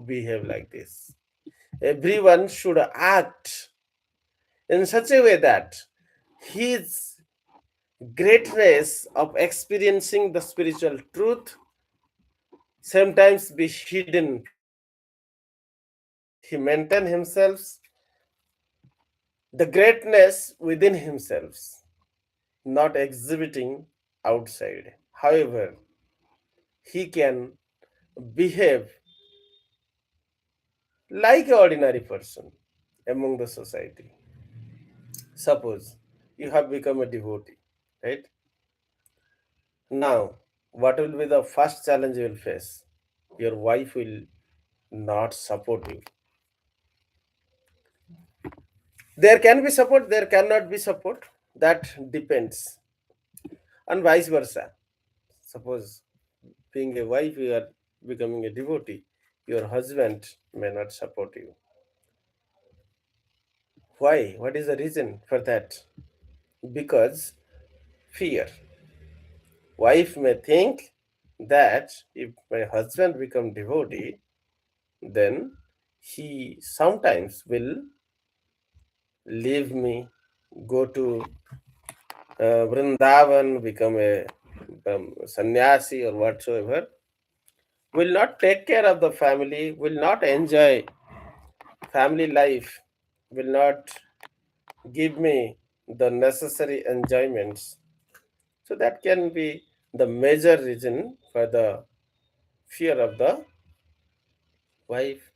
behave like this. Everyone should act in such a way that his greatness of experiencing the spiritual truth sometimes be hidden from others. He maintain himself, the greatness within himself, not exhibiting outside. However, he can behave like an ordinary person among the society. Suppose you have become a devotee, right? Now, what will be the first challenge you will face? Your wife will not support you. There can be support, there cannot be support. That depends. And vice versa. Suppose being a wife, you are becoming a devotee. Your husband may not support you. Why? What is the reason for that? Because fear. Wife may think that if my husband become devotee, then he sometimes will leave me, go to Vrindavan, become a sannyāsi or whatsoever, will not take care of the family, will not enjoy family life, will not give me the necessary enjoyments. So that can be the major reason for the fear of the wife.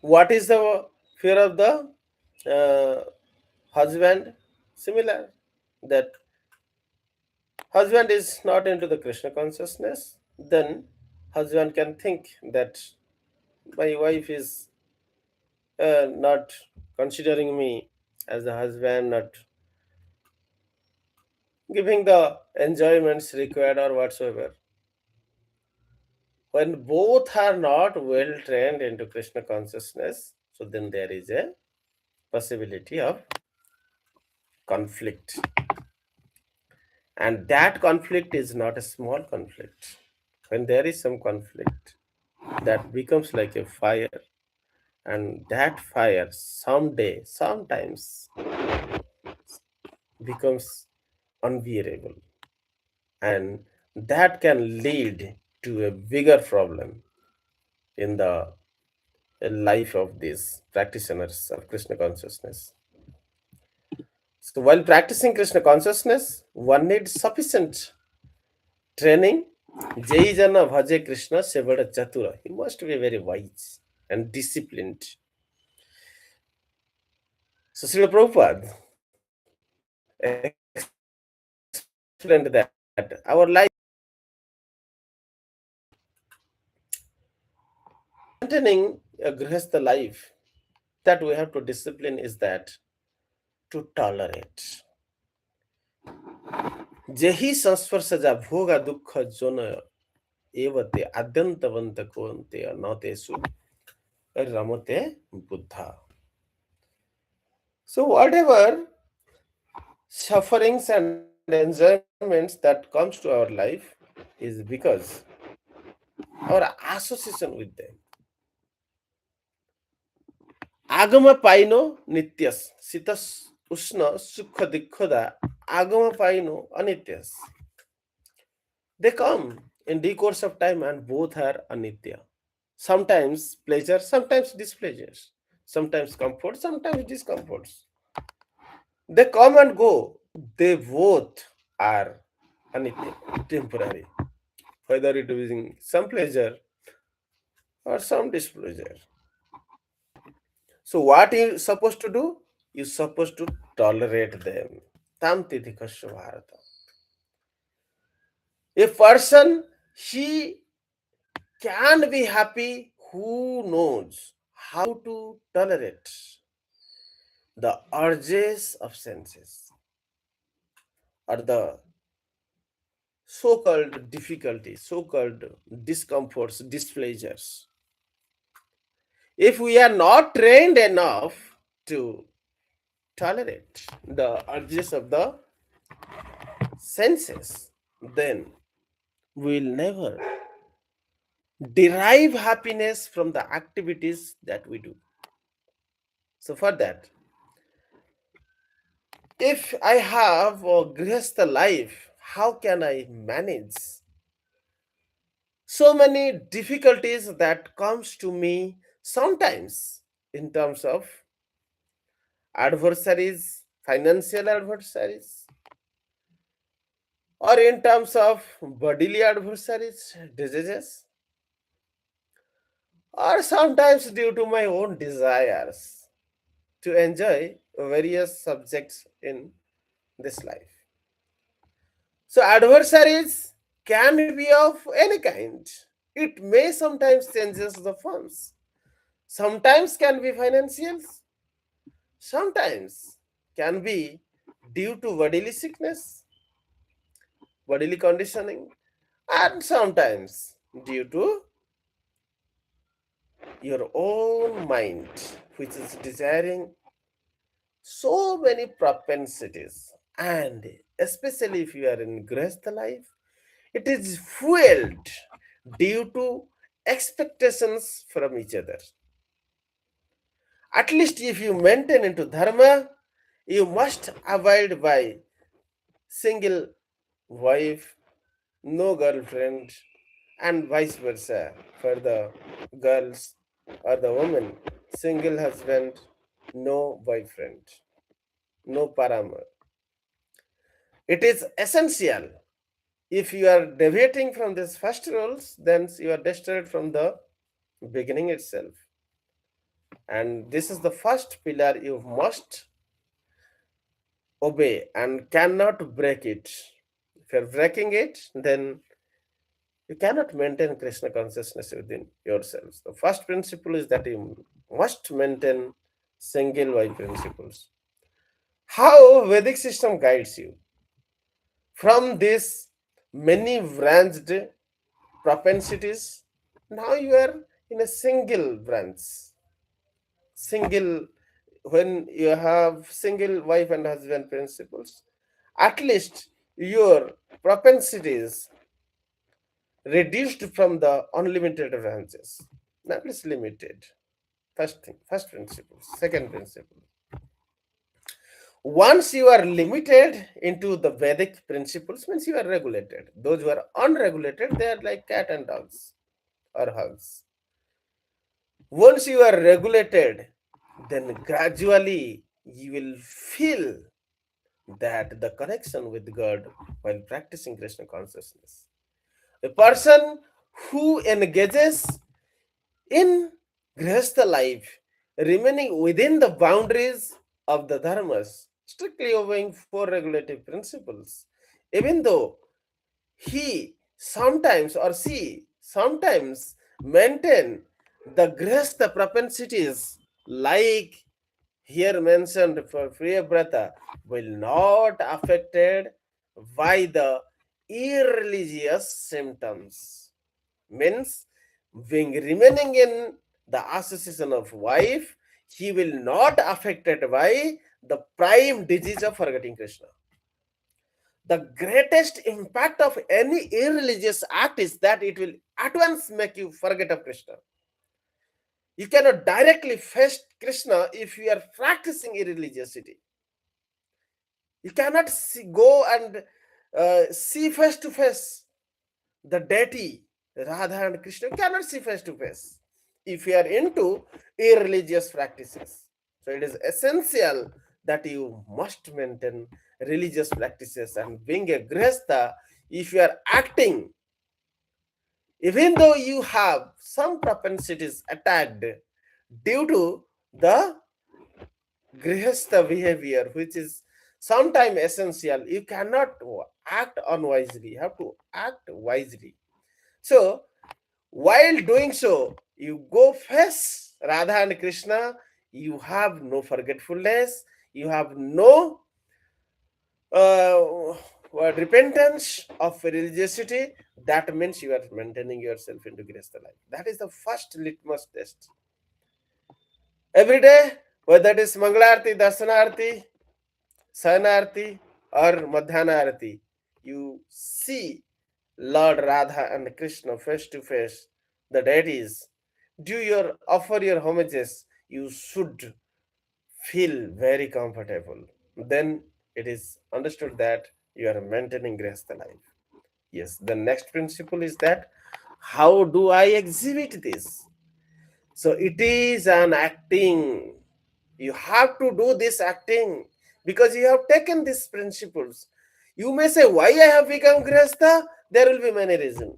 What is the fear of the uh, husband? Similar, that husband is not into the Krishna consciousness, then husband can think that my wife is not considering me as a husband, not giving the enjoyments required or whatsoever. When both are not well trained into Krishna consciousness, so then there is a possibility of conflict. And that conflict is not a small conflict. When there is some conflict, that becomes like a fire, and that fire someday, sometimes becomes unbearable, and that can lead to a bigger problem in the life of these practitioners of Krishna consciousness. So while practicing Krishna consciousness, one needs sufficient training. Jai Jana Bhaje Krishna Sevada Chatura. He must be very wise and disciplined. So Srila Prabhupada explained that our life maintaining a grihastha life, that we have to discipline is that to tolerate. Jehi sansparshaja bhoga dukkha jona evate adyantavanta konte anatesu ramate buddha. So whatever sufferings and enjoyments that comes to our life is because our association with them. Agama paino nityas, sitas usna sukha dikkhoda, agama paino anityas. They come in due course of time and both are anitya. Sometimes pleasure, sometimes displeasures, sometimes comfort, sometimes discomforts. They come and go. They both are anitya, temporary. Whether it is in some pleasure or some displeasure. So what you supposed to do? You're supposed to tolerate them. Tam titikasya bharata. A person, he can be happy who knows how to tolerate the urges of senses or the so-called difficulties, so-called discomforts, displeasures. If we are not trained enough to tolerate the urges of the senses, then we will never derive happiness from the activities that we do. So for that, if I have a gṛhastha life, how can I manage so many difficulties that comes to me sometimes in terms of adversaries, financial adversaries, or in terms of bodily adversaries, diseases, or sometimes due to my own desires to enjoy various subjects in this life. So adversaries can be of any kind. It may sometimes changes the forms. Sometimes can be financials. Sometimes can be due to bodily sickness, bodily conditioning, and sometimes due to your own mind, which is desiring so many propensities. And especially if you are in gṛhastha life, it is fueled due to expectations from each other. At least if you maintain into dharma, you must avoid by single wife, no girlfriend, and vice versa for the girls or the women. Single husband, no boyfriend, no paramor. It is essential. If you are deviating from these first rules, then you are destroyed from the beginning itself. And this is the first pillar you must obey and cannot break it. If you're breaking it, then you cannot maintain Krishna consciousness within yourselves. The first principle is that you must maintain single wife principles. How Vedic system guides you from this many branched propensities. Now you are in a single branch. Single, when you have single wife and husband principles, at least your propensities reduced from the unlimited branches. That is limited. First thing, first principle. Second principle. Once you are limited into the Vedic principles, means you are regulated. Those who are unregulated, they are like cat and dogs or hogs. Once you are regulated, then gradually you will feel that the connection with God while practicing Krishna consciousness. A person who engages in gṛhastha life, remaining within the boundaries of the dharmas, strictly obeying four regulative principles, even though he sometimes or she sometimes maintain the gṛhastha propensities like here mentioned for Priyavrata will not affected by the irreligious symptoms. Means being remaining in the association of wife, he will not affected by the prime disease of forgetting Krishna. The greatest impact of any irreligious act is that it will at once make you forget of Krishna. You cannot directly face Krishna if you are practicing irreligiosity. You cannot go and see face to face the deity, Radha and Krishna. You cannot see face to face if you are into irreligious practices. So it is essential that you must maintain religious practices. And being a gṛhastha, if you are acting, even though you have some propensities attacked due to the gṛhastha behavior, which is sometimes essential, you cannot act unwisely. You have to act wisely. So, while doing so, you go face Radha and Krishna, you have no forgetfulness, you have no repentance of religiosity. That means you are maintaining yourself into gṛhastha life. That is the first litmus test. Every day, whether it is Mangalarti, Darshanarti, Sanarti, or Madhyanarati, you see Lord Radha and Krishna face to face. the deities, offer your homages, you should feel very comfortable. Then it is understood that you are maintaining grahastha life. Yes, the next principle is that how do I exhibit this? So it is an acting. You have to do this acting because you have taken these principles. You may say, why I have become grahastha? There will be many reasons.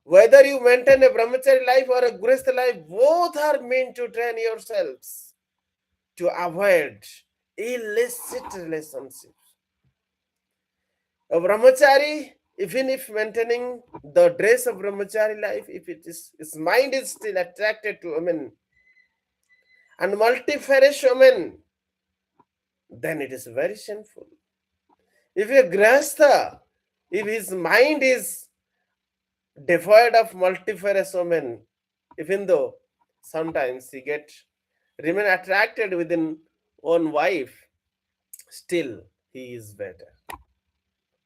Whether you maintain a brahmachari life or a gṛhastha life, both are meant to train yourselves to avoid illicit relationships. A brahmachari, even if maintaining the dress of brahmachari life, if his mind is still attracted to women and multifarious women, then it is very sinful. If a grahastha, if his mind is devoid of multifarious women, even though sometimes he remain attracted within own wife, still he is better.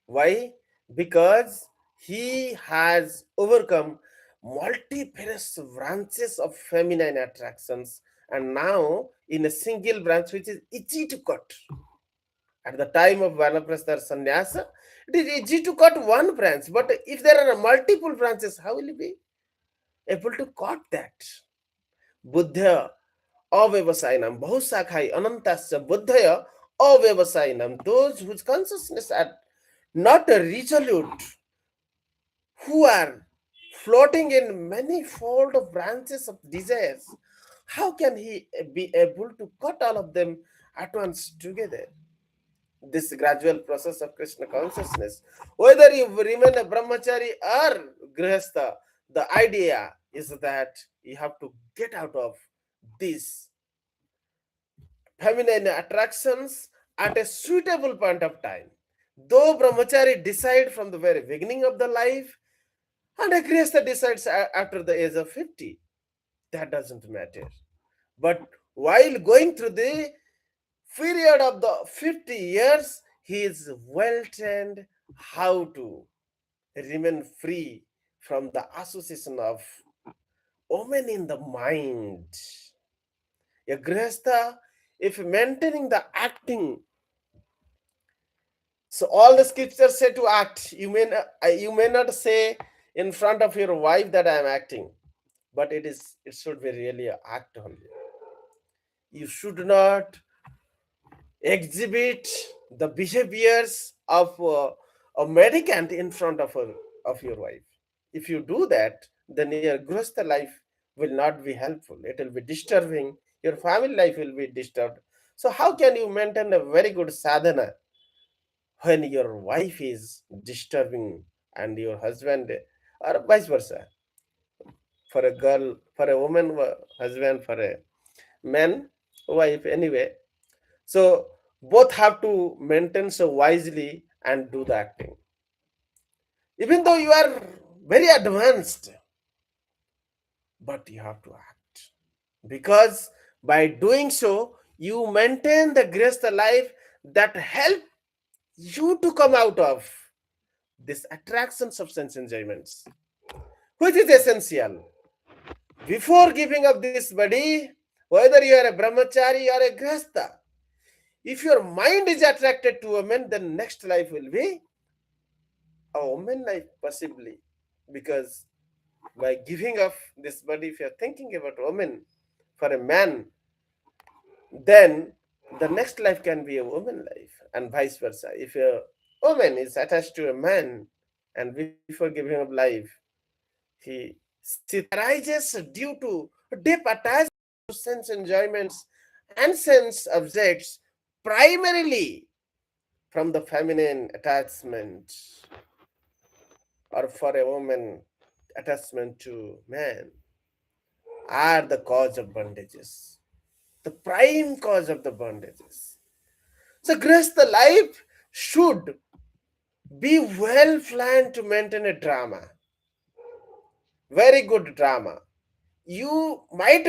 Why? Because he has overcome multifarious branches of feminine attractions, and now in a single branch which is easy to cut. At the time of vānaprastha or sannyāsa, it is easy to cut one branch, but if there are multiple branches, how will you be able to cut that? Buddha avyasayanam bahusakhai anantasya buddhaya avyasayanam. Those whose consciousness are not resolute, who are floating in many fold of branches of desires, how can he be able to cut all of them at once together? This gradual process of Krishna consciousness, whether you remain a brahmachari or grihastha, the idea is that you have to get out of these feminine attractions at a suitable point of time. Though brahmachari decide from the very beginning of the life, and a grihastha decides after the age of 50, that doesn't matter. But while going through the period of the 50 years, he is well trained how to remain free from the association of women in the mind. A grihastha, if maintaining the acting, so all the scriptures say to act. You may not say in front of your wife that I am acting, but it should be really an act only. You should not exhibit the behaviors of a mendicant in front of your wife. If you do that, then your grihastha life will not be helpful. It will be disturbing. Your family life will be disturbed. So how can you maintain a very good sadhana when your wife is disturbing and your husband, or vice versa? For a girl, for a woman, husband; for a man, wife, anyway. So both have to maintain so wisely and do the acting. Even though you are very advanced, but you have to act. Because by doing so, you maintain the grihastha life that help you to come out of this attractions of sense enjoyments, which is essential. Before giving up this body, whether you are a brahmachari or a grihastha, if your mind is attracted to women, then next life will be a woman life, possibly. Because by giving up this body, if you are thinking about woman for a man, then the next life can be a woman life, and vice versa. If a woman is attached to a man, and before giving up life, she arises due to deep attachment to sense enjoyments and sense objects, primarily from the feminine attachment, or for a woman attachment to man, are the cause of bondages, the prime cause of the bondages. So grihastha life should be well planned to maintain a drama, very good drama. You might